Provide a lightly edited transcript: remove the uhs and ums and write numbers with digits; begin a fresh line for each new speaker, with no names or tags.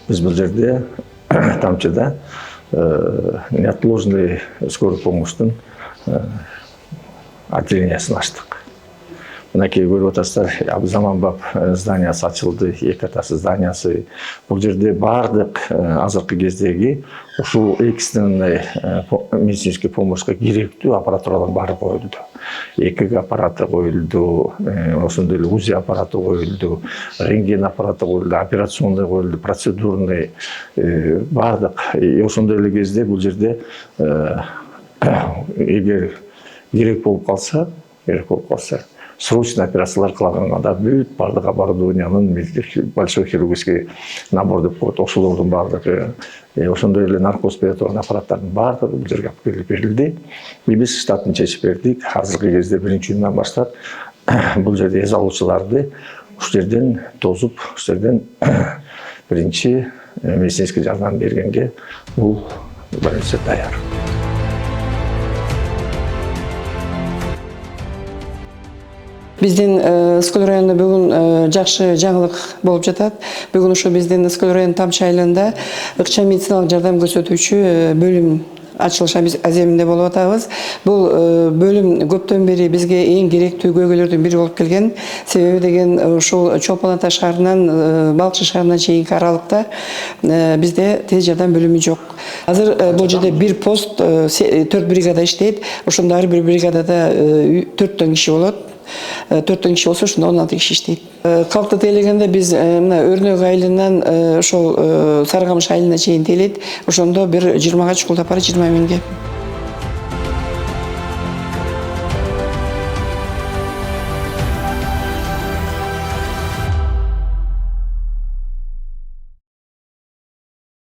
Біз бұл жерде Тамчыда неотложный скорый помощьтың отделениесін аштық. Мынакей көріп отырсыздар, Абзаманбап зданиясы ачылды, екі атасы зданиясы. Бұл жерде бардық азыркы кездегі ушул экстренный медицинский помощьқа керектүү аппаратуралар бары коюлду. ЭКГ аппараты коюлду, ошондой эле УЗИ аппараты коюлду, рентген аппараты коюлду, операционный коюлду, процедурный бардык. Ошондой эле кезде бул жерде эгер керек болуп калса, срочный операциялар кылаганда бүт бардык оборудованиянын большой хирургический набор деп коет. Ошолордун бардыгы, ошондой эле наркоз бере турган аппараттардын бардыгы бул жерге алып келип берилди. Биз штатын чечип бердик. Азыркы кезде 1-июндан баштап бул жерде эз алуучуларды ушул жерден тозуп, ушул жерден биринчи медицинский жардам бергенге бул больница даяр.
Биздин Ысқыл районунда бүгүн жакшы жаңылык болуп жатат. Бүгүн ушу биздин Ысқыл району Тамчы айылында ыкчам медициналык жардам көрсөтүүчү бөлүм ачылышы аземинде болуп атабыз. Бул бөлүм көптөн бери бизге эң керектүү көйгөйлөрдүн бири болуп келген. Себеби деген ушул Чолпон Ата шаарынан Балыкчы шаарына чейинки аралыкта бизде тез жардам бөлүмү жок. Азыр бул жерде бир пост 4 бригада иштейт. Ошондо ар бир бригадада 4 киши болот. 4 киши болсо ушунда 16 киши иштейт. Калкты тейлегенде биз мына Өрнөк айылынан ошол Сарыкамыш айылына чейин тейлейт. Ошондо бир 20га чукулдап барат, 20 миңге.